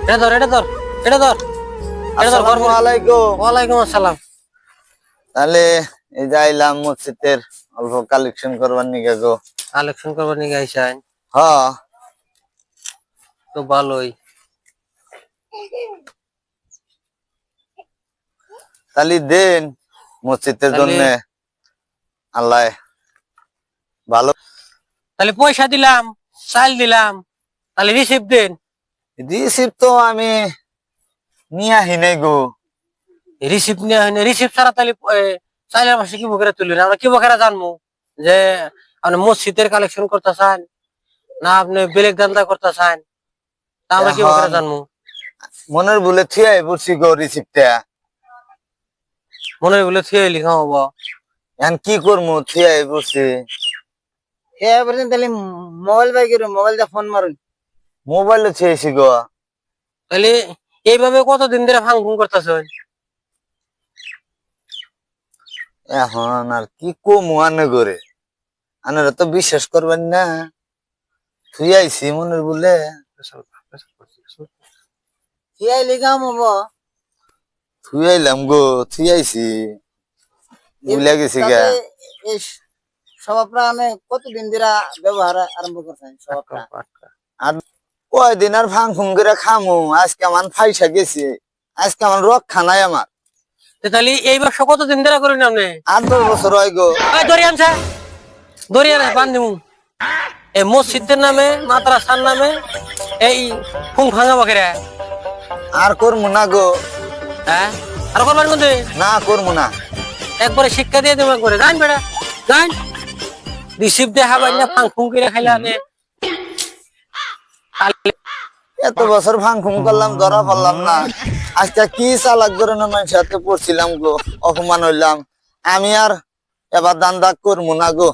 এটা ধর এটা ধর এটা ধর এটা ধর। আসসালামু আলাইকুম। ওয়ালাইকুম আসসালাম। তাহলে এই যে আইলাম মসজিদের অল্প কালেকশন করবার নিকে গো। কালেকশন করবার নিয়ে আইসাই হ্যাঁ, তো ভালোই। তাহলে দেন মসজিদের জন্য। আল্লাহ ভালো। তাহলে পয়সা দিলাম, চাল দিলাম, তাহলে রিসিপ্ট দেন। রিসিপ্ট তো আমি নিয়ে আহি নাই গো। রিসিপ্ট নিয়ে হয় না, রিসিপ্ট ছাড়া তাহলে চাইলের মাসে কি বকেরা তুলি না? আমরা কি বকেরা জানবো যে আপনি মসজিদের কালেকশন করতে চান না আপনি বেলেগ দান্দা করতে চান? তা আমরা কি বকেরা এখন জানবো? মনের ভুলে থিয়াই পড়ছি গো রিসিপ্টটা। মনে হয় বলে থুয়ে লিখা হবো। এখন কি করবো, থিয়াই পড়ছি। তাহলে মোবাইল বাই করো, মোবাইল দিয়ে ফোন মারুন। মোবাইলে থিয়েছি গো। তাহলে এইভাবে কতদিন ধরে ফাং ফুং করতেছেন? এখন আর কি কমু আনে করে, আনারা তো বিশ্বাস করবেন না। থুয়াইছি মনের ভুলে। সিআই লিখাম হবো। থুয়াইলাম গো, থুয়াইছি ভুলে গেছি গা। এই স্বভাবটা আমি কতদিন ধরে ব্যবহার আরম্ভ করছেন স্বভাবটা? আর কয়দিন আর ফাং ফুং করে খামু, আজকে আমার ফাইসা গেছি, আজকে আমার রক্ষা নাই আমার। তাহলে এই ব্যবসা কতদিন ধরে করেন আপনি? 8-10 বছর হয় গো। ধরে আনছে, ধরে আনে বান্ধিমু। এই মসজিদের নামে, মাদ্রাসার নামে এই ফুং ভাঙা বকেরা। আর করবো না গো। হ্যাঁ, আর করবার মধ্যে না করবো না। একবারে শিক্ষা দিয়ে দেবো একবারে। জান বেটা জান, রিসিপ্ট দেখা পাই না, ফাং ফুং করে খাইলে আনে। এত বছর ফাং ফুং করলাম, ধরা পড়লাম না। আজকে কি চালাক করে না মানুষের হাতে পড়ছিলাম গো, অপমান হইলাম। আমি আর এবার দান্দা করবো না গো।